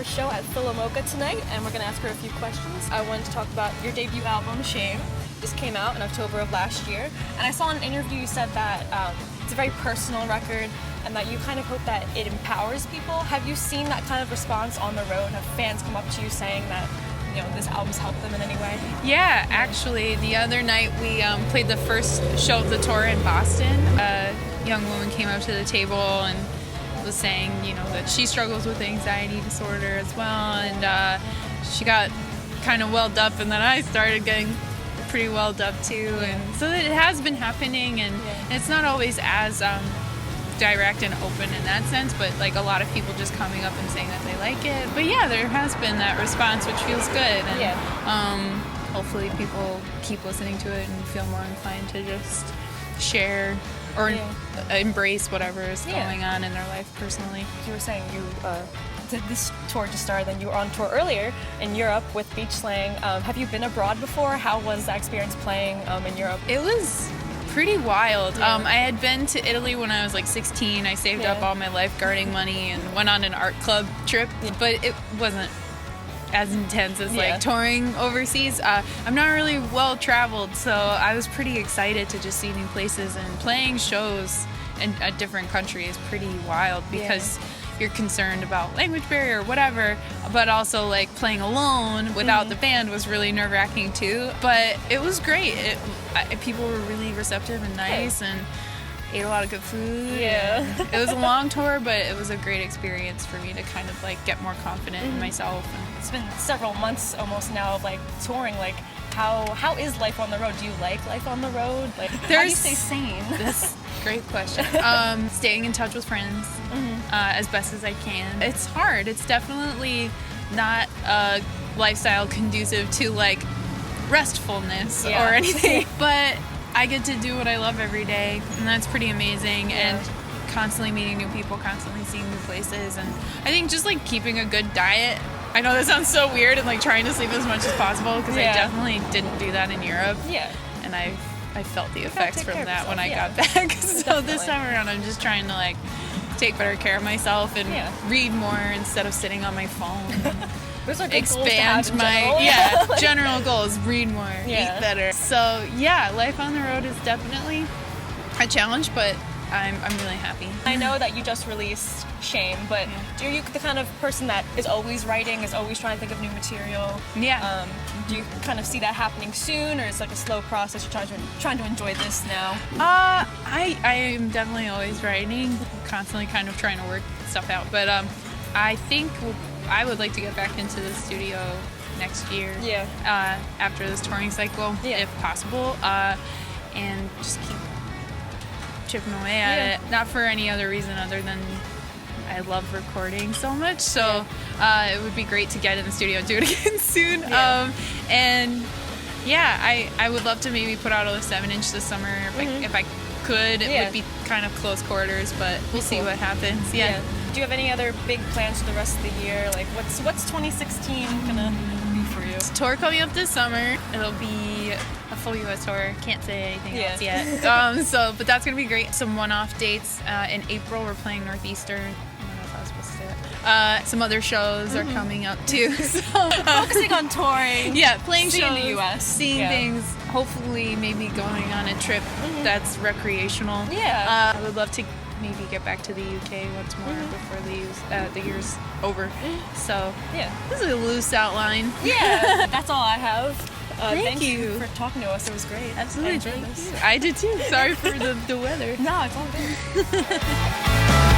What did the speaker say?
first show at PhilaMOCA tonight, and we're going to ask her a few questions. I wanted to talk about your debut album, Shame. This came out in October of last year, and I saw in an interview you said that it's a very personal record and that you kind of hope that it empowers people. Have you seen that kind of response on the road? Have fans come up to you saying that, you know, this album's helped them in any way? Yeah, actually, the other night we played the first show of the tour in Boston. A young woman came up to the table and was saying, you know, that she struggles with anxiety disorder as well, and she got kind of welled up, and then I started getting pretty welled up too, and so it has been happening, and it's not always as direct and open in that sense, but like a lot of people just coming up and saying that they like it. But yeah, there has been that response, which feels good, and hopefully people keep listening to it and feel more inclined to just share or embrace whatever is going on in their life personally. You were saying you did this tour to start, then you were on tour earlier in Europe with Beach Slang. Have you been abroad before? How was that experience playing in Europe? It was pretty wild. I had been to Italy when I was like 16. I saved up all my lifeguarding money and went on an art club trip, but it wasn't as intense as like touring overseas. I'm not really well traveled, so I was pretty excited to just see new places, and playing shows in a different country is pretty wild because you're concerned about language barrier or whatever, but also like playing alone without the band was really nerve-wracking too. But it was great. People were really receptive and nice, and ate a lot of good food. It was a long tour, but it was a great experience for me to kind of like get more confident in myself. It's been several months almost now of like touring. Like how is life on the road? Do you like life on the road? Like how do you stay sane? That's a great question. Staying in touch with friends as best as I can. It's hard. It's definitely not a lifestyle conducive to like restfulness or anything, but I get to do what I love every day, and that's pretty amazing, and constantly meeting new people, constantly seeing new places, and I think just like keeping a good diet. I know that sounds so weird, and like trying to sleep as much as possible, because I definitely didn't do that in Europe, and I felt the effects from that when I got back. So this time around I'm just trying to like take better care of myself and read more instead of sitting on my phone. Expand my general goals, read more, eat better. So yeah, life on the road is definitely a challenge, but I'm really happy. I know that you just released Shame, but are you the kind of person that is always writing, is always trying to think of new material? Do you kind of see that happening soon, or is it like a slow process? You're trying to enjoy this now? I am definitely always writing, constantly kind of trying to work stuff out, but I think I would like to get back into the studio next year after this touring cycle, if possible, and just keep chipping away at it. Not for any other reason other than I love recording so much, so it would be great to get in the studio and do it again soon. And I would love to maybe put out a 7-inch this summer if I could. It would be kind of close quarters, but we'll see what happens. Do you have any other big plans for the rest of the year? Like, what's 2016 gonna be for you? Tour coming up this summer. It'll be a full U.S. tour. Can't say anything else yet. But that's gonna be great. Some one-off dates. In April, we're playing Northeastern. I don't know if I was supposed to say that. Some other shows are coming up too. So focusing on touring. Playing shows in the U.S. Seeing things. Hopefully, maybe going on a trip that's recreational. I would love to maybe get back to the UK once more before the year's over. So this is a loose outline. That's all I have. Thank you for talking to us. It was great. Absolutely. I did too. Sorry for the weather. No, it's all good.